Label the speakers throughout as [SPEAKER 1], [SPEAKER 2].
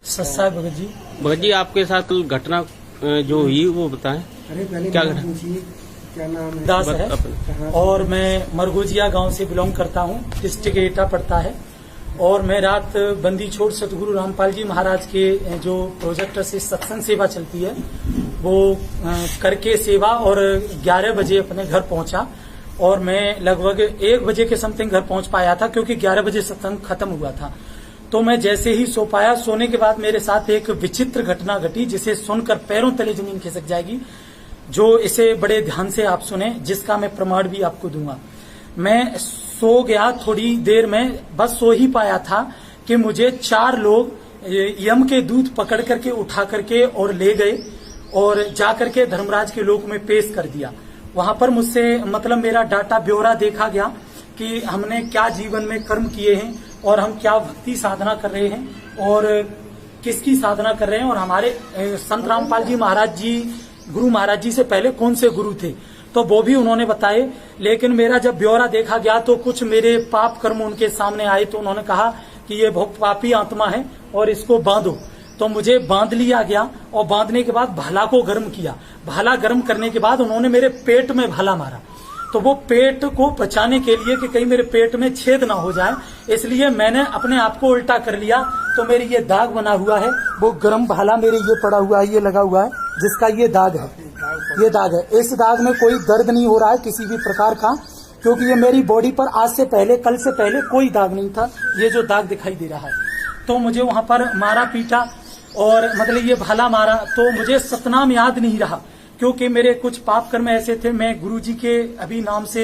[SPEAKER 1] सस्ता भगत जी।
[SPEAKER 2] भगत जी, आपके साथ घटना जो हुई वो बताएं। क्या घटना?
[SPEAKER 3] क्या नाम है?
[SPEAKER 1] दास है और मैं मरगोजिया गांव से बिलोंग करता हूं। डिस्ट्रिक्ट एटा पड़ता है। और मैं रात बंदी छोड़ सतगुरु रामपाल जी महाराज के जो प्रोजेक्ट से सत्संग सेवा चलती है वो करके सेवा और 11 बजे अपने घर पहुंचा। और मैं लगभग 1 बजे के समथिंग घर पहुंच पाया था क्योंकि 11 बजे सत्संग खत्म हुआ था। तो मैं जैसे ही सो पाया, सोने के बाद मेरे साथ एक विचित्र घटना घटी जिसे सुनकर पैरों तले जमीन खिसक जाएगी। जो इसे बड़े ध्यान से आप सुने, जिसका मैं प्रमाण भी आपको दूंगा। मैं सो गया, थोड़ी देर में बस सो ही पाया था कि मुझे 4 लोग यम के दूत पकड़ करके उठा करके और ले गए और जाकर के धर्मराज के लोक में पेश कर दिया। वहां पर मुझसे मतलब मेरा डाटा ब्यौरा देखा गया कि हमने क्या जीवन में कर्म किए हैं और हम क्या भक्ति साधना कर रहे हैं और किसकी साधना कर रहे हैं और हमारे संत रामपाल जी महाराज जी, गुरु महाराज जी से पहले कौन से गुरु थे, तो वो भी उन्होंने बताए। लेकिन मेरा जब ब्यौरा देखा गया तो कुछ मेरे पाप कर्म उनके सामने आए। तो उन्होंने कहा कि ये बहुत पापी आत्मा है और इसको बांधो। तो मुझे बांध लिया गया और बांधने के बाद भाला को गर्म किया। भाला गर्म करने के बाद उन्होंने मेरे पेट में भाला मारा। तो वो पेट को बचाने के लिए कि कहीं मेरे पेट में छेद ना हो जाए, इसलिए मैंने अपने आप को उल्टा कर लिया। तो मेरी ये दाग बना हुआ है, वो गर्म भाला मेरे ये पड़ा हुआ है, ये लगा हुआ है, जिसका ये दाग है। ये दाग है। इस दाग में कोई दर्द नहीं हो रहा है किसी भी प्रकार का, क्योंकि ये मेरी बॉडी पर आज से पहले, कल से पहले कोई दाग नहीं था। ये जो दाग दिखाई दे रहा है। तो मुझे वहां पर मारा पीटा और मतलब ये भाला मारा। तो मुझे सतनाम याद नहीं रहा क्योंकि मेरे कुछ पाप कर्म ऐसे थे। मैं गुरुजी के अभी नाम से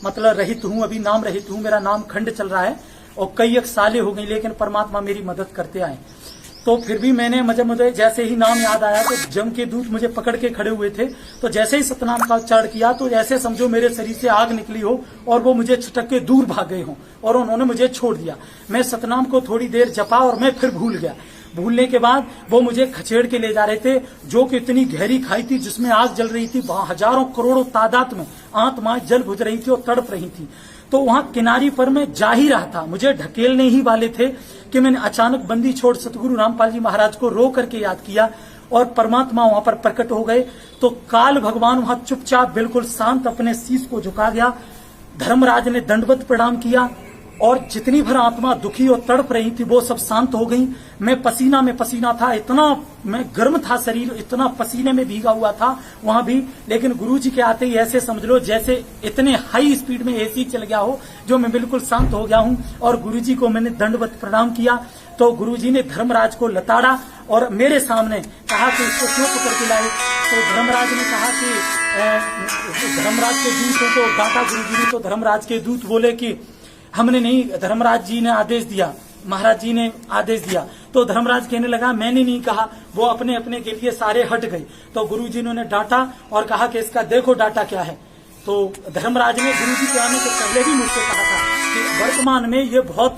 [SPEAKER 1] मतलब रहित हूँ, अभी नाम रहित हूँ। मेरा नाम खंड चल रहा है और कई एक सालें हो गई, लेकिन परमात्मा मेरी मदद करते आए। तो फिर भी मैंने मुझे जैसे ही नाम याद आया तो जम के दूत मुझे पकड़ के खड़े हुए थे। तो जैसे ही सतनाम का उच्चारण किया तो ऐसे समझो मेरे शरीर से आग निकली हो और वो मुझे छटक के दूर भाग गए हों और उन्होंने मुझे छोड़ दिया। मैं सतनाम को थोड़ी देर जपा और मैं फिर भूल गया। भूलने के बाद वो मुझे खचेड़ के ले जा रहे थे, जो कि इतनी गहरी खाई थी जिसमें आग जल रही थी। हजारों करोड़ों तादाद में आत्माएं जल बुझ रही थी और तड़प रही थी। तो वहां किनारी पर मैं जा ही रहा था, मुझे ढकेलने ही वाले थे कि मैंने अचानक बंदी छोड़ सतगुरु रामपाल जी महाराज को रो करके याद किया और परमात्मा वहां पर प्रकट हो गए। तो काल भगवान वहां चुपचाप बिल्कुल शांत अपने शीश को झुका गया। धर्मराज ने दंडवत प्रणाम किया और जितनी भर आत्मा दुखी और तड़प रही थी वो सब शांत हो गई। मैं पसीना में पसीना था, इतना मैं गर्म था, शरीर इतना पसीने में भीगा हुआ था वहां भी। लेकिन गुरुजी के आते ही ऐसे समझ लो जैसे इतने हाई स्पीड में एसी चल गया हो, जो मैं बिल्कुल शांत हो गया हूं। और गुरुजी को मैंने दंडवत प्रणाम किया। तो गुरुजी ने धर्मराज को लताड़ा और मेरे सामने कहा कि इसको क्यों पकड़ के लाए। तो धर्मराज ने कहा कि धर्मराज के दूत हैं, तो डांटा गुरुजी ने। तो धर्मराज के दूत बोले कि हमने नहीं, धर्मराज जी ने आदेश दिया, महाराज जी ने आदेश दिया। तो धर्मराज कहने लगा मैंने नहीं कहा, वो अपने अपने के लिए सारे हट गए। तो गुरुजी ने डांटा और कहा कि इसका देखो डाटा क्या है। तो धर्मराज ने गुरुजी के आने से पहले भी मुझसे कहा था कि वर्तमान में ये बहुत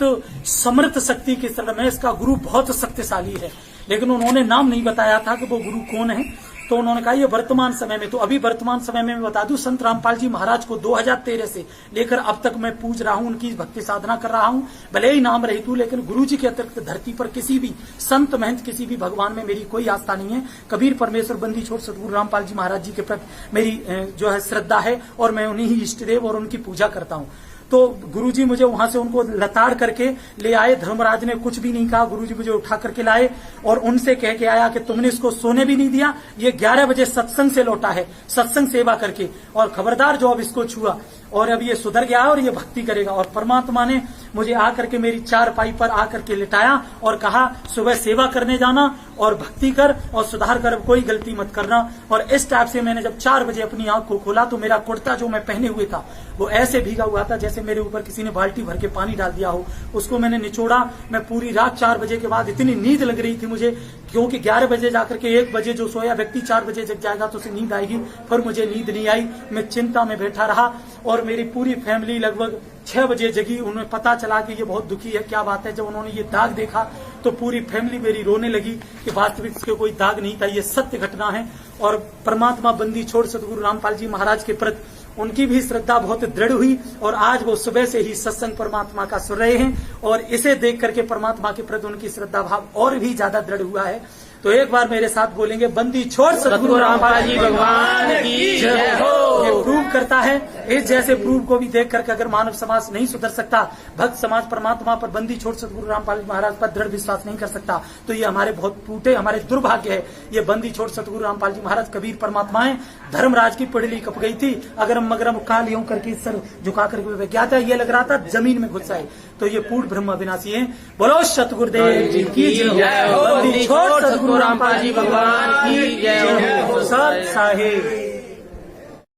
[SPEAKER 1] समर्थ शक्ति के शरण में, इसका गुरु बहुत शक्तिशाली है। लेकिन उन्होंने नाम नहीं बताया था कि वो गुरु कौन है। तो उन्होंने कहा ये वर्तमान समय में, तो अभी वर्तमान समय में मैं बता दूं, संत रामपाल जी महाराज को 2013 से लेकर अब तक मैं पूज रहा हूं, उनकी भक्ति साधना कर रहा हूं। भले ही नाम रहित हूं, लेकिन गुरुजी के अतिरिक्त धरती पर किसी भी संत महंत, किसी भी भगवान में मेरी कोई आस्था नहीं है। कबीर परमेश्वर बंदी छोड़ सतगुरु रामपाल जी महाराज जी के प्रति मेरी जो है श्रद्धा है और मैं उन्हीं ही इष्टदेव और उनकी पूजा करता हूं। तो गुरुजी मुझे वहां से उनको लताड़ करके ले आए। धर्मराज ने कुछ भी नहीं कहा, गुरुजी मुझे उठा करके लाए और उनसे कह के आया कि तुमने इसको सोने भी नहीं दिया, ये 11 बजे सत्संग से लौटा है, सत्संग सेवा करके, और खबरदार जो अब इसको छुआ और अब ये सुधर गया और ये भक्ति करेगा। और परमात्मा ने मुझे आकर के मेरी चारपाई पर आकर के लिटाया और कहा सुबह सेवा करने जाना और भक्ति कर और सुधार कर, कोई गलती मत करना। और इस टाइप से मैंने जब 4 बजे अपनी आंख को खोला तो मेरा कुर्ता जो मैं पहने हुए था वो ऐसे भीगा हुआ था जैसे मेरे ऊपर किसी ने बाल्टी भर के पानी डाल दिया हो। उसको मैंने निचोड़ा। मैं पूरी रात 4 बजे के बाद इतनी नींद लग रही थी मुझे, क्योंकि 11 बजे जाकर के 1 बजे जो सोया व्यक्ति 4 बजे जग जाएगा तो उसे नींद आएगी, पर मुझे नींद नहीं आई। मैं चिंता में बैठा रहा और मेरी पूरी फैमिली लगभग 6 बजे जगी। उन्हें पता चला कि ये बहुत दुखी है, क्या बात है। जब उन्होंने ये दाग देखा तो पूरी फैमिली मेरी रोने लगी कि वास्तविक इसके कोई दाग नहीं था, ये सत्य घटना है। और परमात्मा बंदी छोड़ सतगुरु रामपाल जी महाराज के प्रति उनकी भी श्रद्धा बहुत दृढ़ हुई और आज वो सुबह से ही सत्संग परमात्मा का सुन रहे हैं और इसे देख करके परमात्मा के प्रति उनकी श्रद्धा भाव और भी ज्यादा दृढ़ हुआ है। तो एक बार मेरे साथ बोलेंगे, बंदी छोड़ सतगुरु रामपाल जी भगवान की जय हो। ये प्रूव करता है, इस जैसे प्रूव को भी देख करके अगर मानव समाज नहीं सुधर सकता, भक्त समाज परमात्मा पर, बंदी छोड़ सतगुरु रामपाल जी महाराज पर दृढ़ विश्वास नहीं कर सकता, तो ये हमारे बहुत टूटे, हमारे दुर्भाग्य है। ये बंदी छोड़ सतगुरु रामपाल जी महाराज कबीर परमात्मा है, धर्मराज की पिड़ली कप गई थी, अगरम मगरम काल यूं करके सर झुका करके क्या था, ये लग रहा था जमीन में घुस आए। तो ये पूर्ण ब्रह्म अविनाशी है। बोलो सतगुरुदेव जी की जय हो। बंदी छोड़ सतगुरु रामपाल जी भगवान की जय हो। सत साहिब।